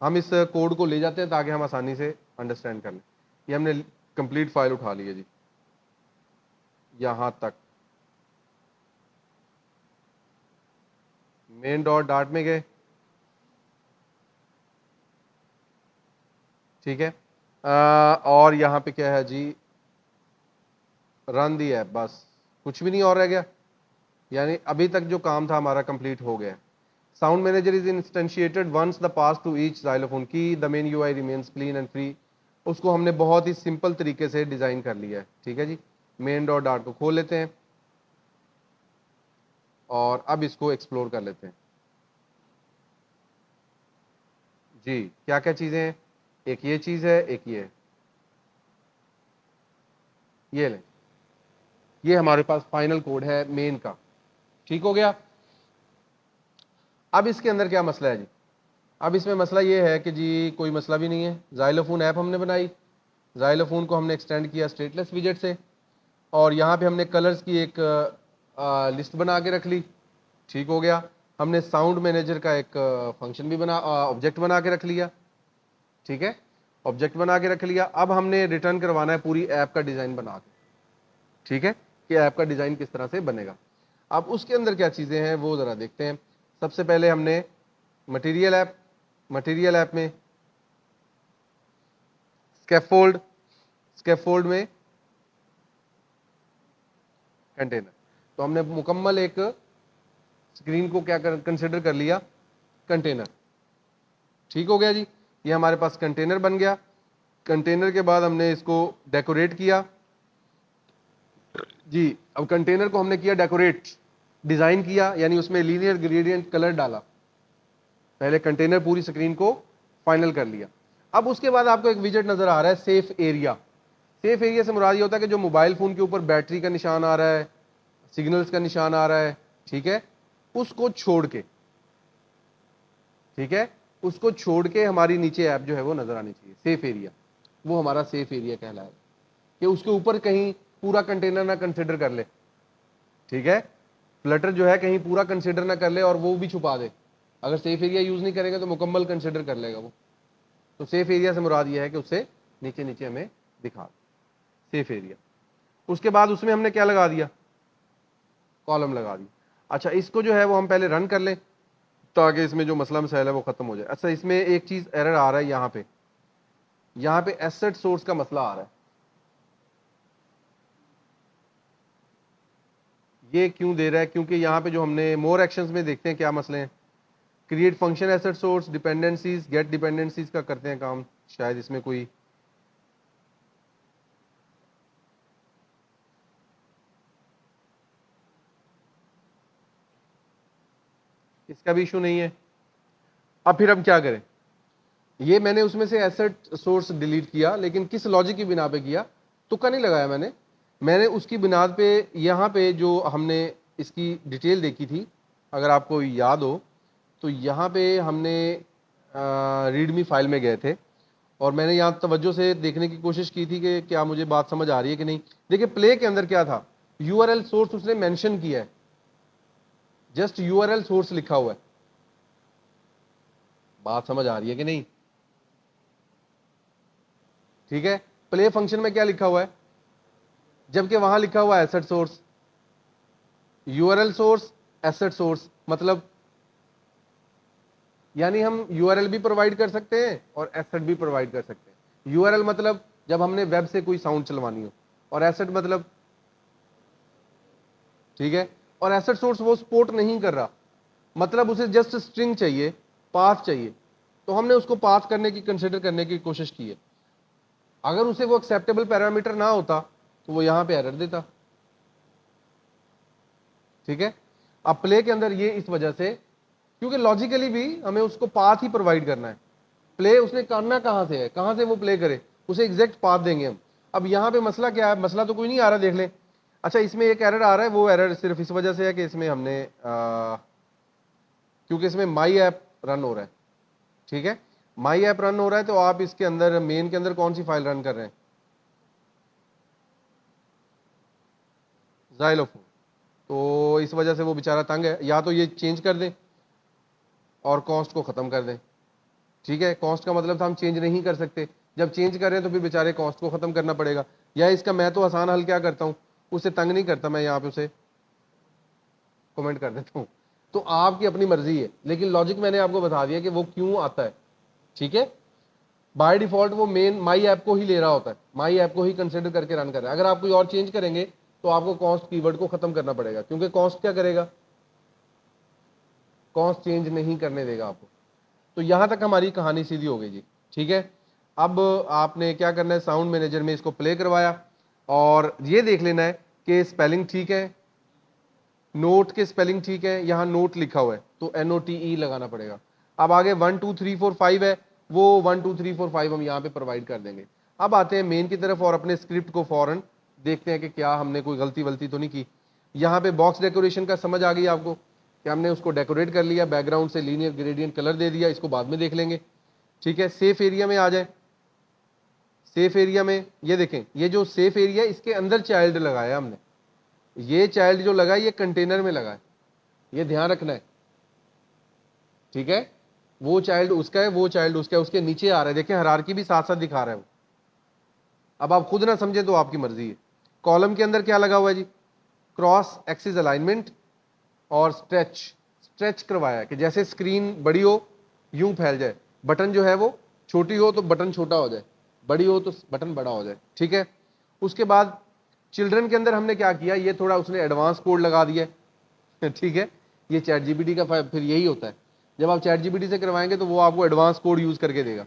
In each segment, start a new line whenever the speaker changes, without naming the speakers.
हम इस कोड को ले जाते हैं ताकि हम आसानी से अंडरस्टैंड कर लें। ये हमने कंप्लीट फाइल उठा ली है जी, यहां तक मेन डॉट डार्ट में गए, ठीक है। और यहां पे क्या है जी, रन दी ऐप, बस कुछ भी नहीं और रह गया, यानी अभी तक जो काम था हमारा कंप्लीट हो गया। Sound manager is instantiated once the pass to each xylophone key the main UI remains clean and free. उसको हमने बहुत ही सिंपल तरीके से डिजाइन कर लिया है, ठीक है जी। मेन डॉट डार्ट को खोल लेते हैं और अब इसको एक्सप्लोर कर लेते हैं जी। क्या क्या चीजें हैं, एक ये चीज है, एक ये लें, ये हमारे पास फाइनल कोड है मेन का, ठीक हो गया। अब इसके अंदर क्या मसला है जी, अब इसमें मसला ये है कि जी कोई मसला भी नहीं है। जाइलोफोन ऐप हमने बनाई, जाइलोफोन को हमने एक्सटेंड किया स्टेटलेस विजेट से, और यहाँ पे हमने कलर्स की एक लिस्ट बना के रख ली, ठीक हो गया। हमने साउंड मैनेजर का एक फंक्शन भी ऑब्जेक्ट बना के रख लिया, ठीक है, ऑब्जेक्ट बना के रख लिया। अब हमने रिटर्न करवाना है पूरी ऐप का डिजाइन बना के, ठीक है, कि ऐप का डिजाइन किस तरह से बनेगा। अब उसके अंदर क्या चीजें हैं वो जरा देखते हैं। सबसे पहले हमने मटेरियल ऐप, मटेरियल ऐप में स्कैफोल्ड, स्कैफोल्ड में कंटेनर, तो हमने मुकम्मल एक स्क्रीन को क्या कंसिडर कर लिया, कंटेनर, ठीक हो गया जी। ये हमारे पास कंटेनर बन गया। कंटेनर के बाद हमने इसको डेकोरेट किया जी। अब कंटेनर को हमने किया डेकोरेट, डिजाइन किया, यानी उसमें लीनियर ग्रेडियंट कलर डाला, पहले कंटेनर पूरी स्क्रीन को फाइनल कर लिया। अब उसके बाद आपको एक विजेट नजर आ रहा है सेफ एरिया। सेफ एरिया से मुराद ये होता है कि जो मोबाइल फोन के ऊपर बैटरी का निशान आ रहा है, सिग्नल्स का निशान आ रहा है, ठीक है, उसको छोड़ के, ठीक है, उसको छोड़ के हमारी नीचे ऐप जो है वो नजर आनी चाहिए, सेफ एरिया, वो हमारा सेफ एरिया कहलाएगा। कि उसके ऊपर कहीं पूरा कंटेनर ना कंसिडर कर ले, ठीक है, फ्लटर जो है कहीं पूरा कंसिडर ना कर ले और वो भी छुपा दे। अगर सेफ एरिया यूज नहीं करेगा तो मुकम्मल कंसिडर कर लेगा वो। तो सेफ एरिया से मुराद ये है कि उससे नीचे नीचे हमें दिखा सेफ एरिया। उसके बाद उसमें हमने क्या लगा दिया, कॉलम लगा दी। अच्छा, इसको जो है वो हम पहले रन कर लें ताकि इसमें जो मसला मसाइल है वो खत्म हो जाए। अच्छा, इसमें एक चीज एरर आ रहा है, यहाँ पे एसेट सोर्स का मसला आ रहा है। ये क्यों दे रहा है, क्योंकि यहाँ पे जो हमने मोर एक्शंस में देखते हैं क्या मसले हैं। Create function asset source, dependencies, get dependencies का करते हैं काम, शायद इसमें कोई इसका भी इशू नहीं है। अब फिर हम क्या करें, ये मैंने उसमें से एसेट सोर्स डिलीट किया, लेकिन किस लॉजिक की बिना पे किया, तुक्का नहीं लगाया मैंने उसकी बुनियाद पे यहाँ पे जो हमने इसकी डिटेल देखी थी, अगर आपको याद हो तो यहाँ पे हमने रीडमी फाइल में गए थे और मैंने यहाँ तवज्जो से देखने की कोशिश की थी कि क्या मुझे बात समझ आ रही है कि नहीं। देखिए प्ले के अंदर क्या था, यूआरएल सोर्स उसने मेंशन किया है, जस्ट यूआरएल सोर्स लिखा हुआ है। बात समझ आ रही है कि नहीं, ठीक है। प्ले फंक्शन में क्या लिखा हुआ है, जबकि वहां लिखा हुआ है asset source, URL source, asset source, मतलब यानी हम यूआरएल भी प्रोवाइड कर सकते हैं और एसेट भी प्रोवाइड कर सकते हैं। यूआरएल मतलब जब हमने वेब से कोई साउंड चलवानी हो, और एसेट मतलब, ठीक है, और एसेट सोर्स वो सपोर्ट नहीं कर रहा, मतलब उसे जस्ट स्ट्रिंग चाहिए, पाथ चाहिए, तो हमने उसको पाथ करने की कंसिडर करने की कोशिश की है। अगर उसे वो एक्सेप्टेबल पैरामीटर ना होता तो वो यहां पे एरर देता, ठीक है। अब प्ले के अंदर ये इस वजह से, क्योंकि लॉजिकली भी हमें उसको पाथ ही प्रोवाइड करना है। प्ले उसने करना कहां से है, कहां से वो प्ले करे, उसे एग्जैक्ट पाथ देंगे हम। अब यहां पे मसला क्या है, मसला तो कोई नहीं आ रहा, देख ले। अच्छा, इसमें एक एरर आ रहा है, वो एरर सिर्फ इस वजह से है कि इसमें हमने क्योंकि इसमें माई ऐप रन हो रहा है, ठीक है, माई ऐप रन हो रहा है, तो आप इसके अंदर मेन के अंदर कौन सी फाइल रन कर रहे हैं, जाइलोफोन। तो इस वजह से वो बेचारा तंग है, या तो ये चेंज कर दें और कॉस्ट को खत्म कर दें, ठीक है, कॉस्ट का मतलब था हम चेंज नहीं कर सकते, जब चेंज कर रहे हैं तो फिर बेचारे कॉस्ट को खत्म करना पड़ेगा। या इसका मैं तो आसान हल क्या करता हूं, उसे तंग नहीं करता, मैं यहाँ पे उसे कमेंट कर देता हूं। तो आपकी अपनी मर्जी है, लेकिन लॉजिक मैंने आपको बता दिया कि वो क्यों आता है। ठीक है, बाय डिफॉल्ट वो मेन माई ऐप को ही ले रहा होता है, माई ऐप को ही कंसिडर करके रन कर रहा है। अगर आप कोई और चेंज करेंगे तो आपको कॉस्ट कीवर्ड को खत्म करना पड़ेगा, क्योंकि कॉस्ट क्या करेगा, कॉस्ट चेंज नहीं करने देगा आपको। तो यहां तक हमारी कहानी सीधी हो गई जी। ठीक है, अब आपने क्या करना है, साउंड मैनेजर में इसको प्ले करवाया और ये देख लेना है कि स्पेलिंग ठीक है, नोट के स्पेलिंग ठीक है, यहां नोट लिखा हुआ है तो NOTE लगाना पड़ेगा। अब आगे 1 2 3 4 5 है, वो 1 2 3 4 5 हम यहाँ पे प्रोवाइड कर देंगे। अब आते हैं मेन की तरफ और अपने स्क्रिप्ट को फौरन देखते हैं कि क्या हमने कोई गलती वलती तो नहीं की। यहाँ पे बॉक्स डेकोरेशन का समझ आ गई आपको कि हमने उसको डेकोरेट कर लिया, बैकग्राउंड से लीनियर ग्रेडियंट कलर दे दिया, इसको बाद में देख लेंगे। ठीक है, सेफ एरिया में आ जाए। सेफ एरिया में ये देखें, ये जो सेफ एरिया इसके अंदर चाइल्ड लगाया हमने, ये चाइल्ड जो लगा ये कंटेनर में लगा है, ये ध्यान रखना है। ठीक है, वो चाइल्ड उसका है, वो चाइल्ड उसका है, उसके नीचे आ रहा है, देखें हायरार्की भी साथ साथ दिखा रहा है वो। अब आप खुद ना समझे तो आपकी मर्जी है। कॉलम के अंदर क्या लगा हुआ है जी, क्रॉस एक्सिस अलाइनमेंट और स्ट्रेच, स्ट्रेच करवाया कि जैसे स्क्रीन बड़ी हो यूं फैल जाए, बटन जो है वो छोटी हो तो बटन छोटा हो जाए, बड़ी हो तो बटन बड़ा हो जाए। ठीक है, उसके बाद चिल्ड्रन के अंदर हमने क्या किया, ये थोड़ा उसने एडवांस कोड लगा दिया है। ठीक है, ये चैट जीपीटी का फिर यही होता है, जब आप चैट जीपीटी से करवाएंगे तो वो आपको एडवांस कोड यूज करके देगा।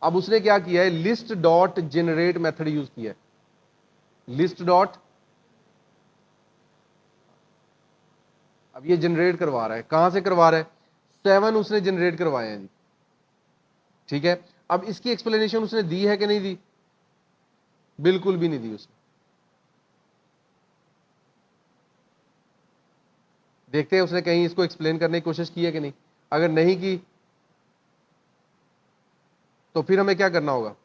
अब उसने क्या किया है, list dot generate method use किया है, लिस्ट डॉट, अब ये जनरेट करवा रहा है, कहां से करवा रहा है, 7 उसने जनरेट करवाए हैं जी। ठीक है, अब इसकी एक्सप्लेनेशन उसने दी है कि नहीं दी, बिल्कुल भी नहीं दी उसने। देखते हैं उसने कहीं इसको एक्सप्लेन करने की कोशिश की है कि नहीं, अगर नहीं की तो फिर हमें क्या करना होगा,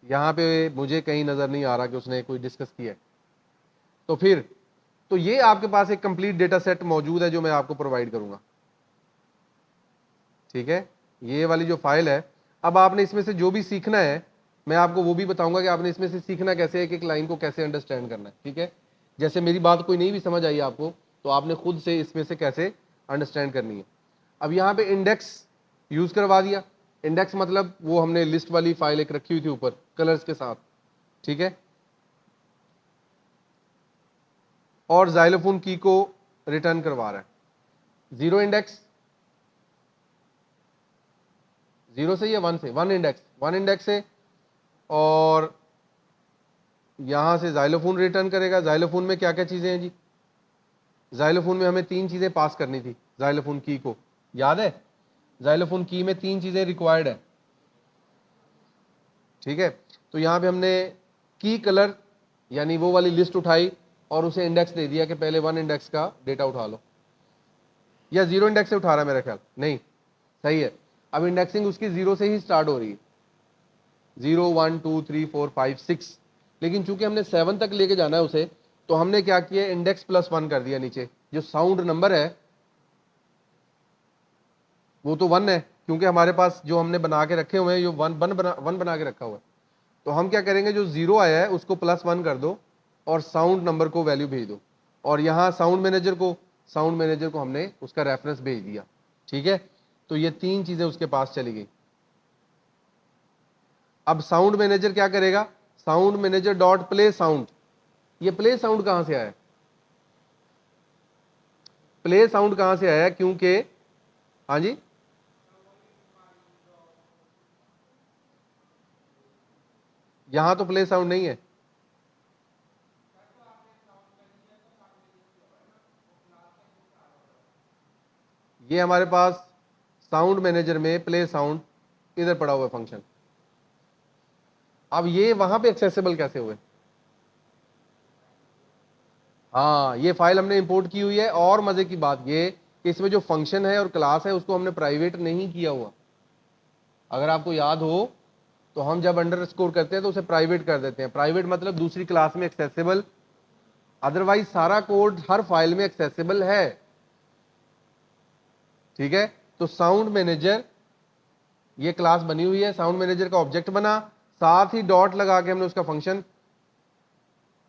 यहां पे मुझे कहीं नजर नहीं आ रहा कि उसने कोई डिस्कस किया है। तो फिर तो ये आपके पास एक कंप्लीट डेटा सेट मौजूद है जो मैं आपको प्रोवाइड करूंगा। ठीक है, ये वाली जो फाइल है, अब आपने इसमें से जो भी सीखना है मैं आपको वो भी बताऊंगा कि आपने इसमें से सीखना कैसे है, एक एक लाइन को कैसे अंडरस्टैंड करना है। ठीक है, जैसे मेरी बात कोई नहीं भी समझ आई आपको तो आपने खुद से इसमें से कैसे अंडरस्टैंड करनी है। अब यहाँ पे इंडेक्स यूज करवा दिया, इंडेक्स मतलब वो हमने लिस्ट वाली फाइल एक रखी हुई थी ऊपर कलर्स के साथ। ठीक है, और जाइलोफोन की को रिटर्न करवा रहा है, जीरो इंडेक्स, जीरो से या 1 से, 1 इंडेक्स, 1 इंडेक्स से, और यहां से जाइलोफोन रिटर्न करेगा। जाइलोफोन में क्या क्या चीजें हैं जी, जाइलोफोन में हमें 3 चीजें पास करनी थी, जाइलोफोन की को याद है, जाइलोफोन की में 3 चीजें रिक्वायर्ड है। ठीक है, तो यहां पे हमने की कलर यानी वो वाली लिस्ट उठाई और उसे इंडेक्स दे दिया कि पहले 1 इंडेक्स का डेटा उठा लो, या 0 इंडेक्स से उठा रहा है मेरा ख्याल, नहीं सही है। अब इंडेक्सिंग उसकी 0 से ही स्टार्ट हो रही है, 0 1 2 3 4 5 6, लेकिन चूंकि हमने 7 तक लेके जाना है उसे, तो हमने क्या किया, इंडेक्स +1 कर दिया। नीचे जो साउंड नंबर है वो तो 1 है, क्योंकि हमारे पास जो हमने बना के रखे हुए हैं जो 1 बना के रखा हुआ है। तो हम क्या करेंगे, जो 0 आया है उसको +1 कर दो और साउंड नंबर को वैल्यू भेज दो, और यहाँ साउंड मैनेजर को हमने उसका रेफरेंस भेज दिया। ठीक है, तो ये 3 चीजें उसके पास चली गई। अब साउंड मैनेजर क्या करेगा, sound manager dot play sound, ये प्ले साउंड कहां से आया, प्ले साउंड कहां से आया, क्योंकि हाँ जी, यहां तो प्ले साउंड नहीं है, ये हमारे पास साउंड मैनेजर में प्ले साउंड इधर पड़ा हुआ फंक्शन। अब ये वहां पे एक्सेसिबल कैसे हुए, हाँ ये फाइल हमने इंपोर्ट की हुई है, और मजे की बात ये कि इसमें जो फंक्शन है और क्लास है उसको हमने प्राइवेट नहीं किया हुआ। अगर आपको याद हो तो हम जब अंडरस्कोर करते हैं तो उसे प्राइवेट कर देते हैं, प्राइवेट मतलब दूसरी क्लास में एक्सेसिबल, अदरवाइज सारा कोड हर फाइल में एक्सेसिबल है। ठीक है, तो साउंड मैनेजर, ये क्लास बनी हुई है, साउंड मैनेजर का ऑब्जेक्ट बना, साथ ही डॉट लगा के हमने उसका फंक्शन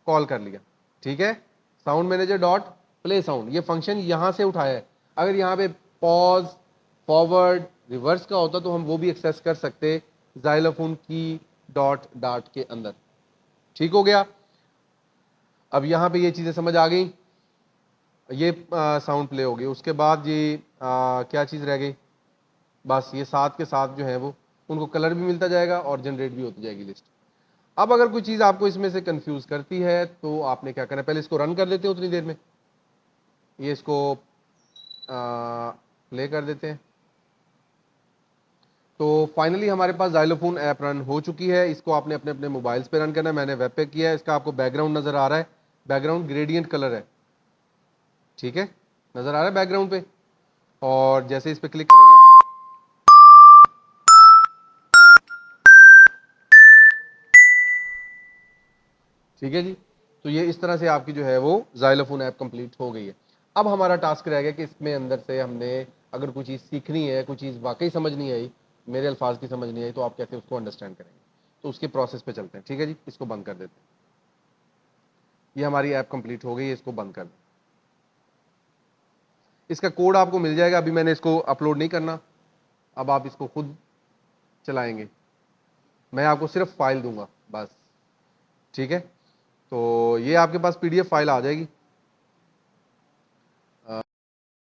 कॉल कर लिया। ठीक है, sound manager dot play sound, ये फंक्शन यहां से उठाया है। अगर यहां पे पॉज, फॉरवर्ड, रिवर्स का होता तो हम वो भी एक्सेस कर सकते जाइलोफोन की डॉट डाट के अंदर। ठीक हो गया। अब यहां पे ये चीजें समझ आ गई, ये साउंड प्ले हो गई। उसके बाद ये क्या चीज रह गई, बस ये साथ के साथ जो है वो उनको कलर भी मिलता जाएगा और जनरेट भी होती जाएगी लिस्ट। अब अगर कोई चीज आपको इसमें से कंफ्यूज करती है तो आपने क्या करना है, पहले इसको रन कर देते हैं उतनी देर में, ये इसको प्ले कर देते हैं। तो फाइनली हमारे पास जाइलोफोन ऐप रन हो चुकी है। इसको आपने अपने अपने मोबाइल्स पे रन करना है, मैंने वेब पे किया है। इसका आपको बैकग्राउंड नजर आ रहा है, बैकग्राउंड ग्रेडियंट कलर है। ठीक है, नजर आ रहा है बैकग्राउंड पे। और जैसे इस पे क्लिक करेंगे, ठीक है जी, तो ये इस तरह से आपकी जो है वो जाइलोफोन ऐप कंप्लीट हो गई है। अब हमारा टास्क रह गया कि इसमें अंदर से हमने अगर कोई चीज़ सीखनी है, कोई चीज़ वाकई समझ नहीं आई, मेरे अल्फाज की समझ नहीं आई, तो आप कैसे उसको अंडरस्टैंड करेंगे। तो उसके प्रोसेस पे चलते हैं। ठीक है जी, इसको बंद कर देते हैं। ये हमारी ऐप कंप्लीट हो गई है, इसको बंद कर दें। इसका कोड आपको मिल जाएगा, अभी मैंने इसको अपलोड नहीं करना, अब आप इसको खुद चलाएंगे, मैं आपको सिर्फ फाइल दूंगा बस। ठीक है, तो ये आपके पास PDF फाइल आ जाएगी।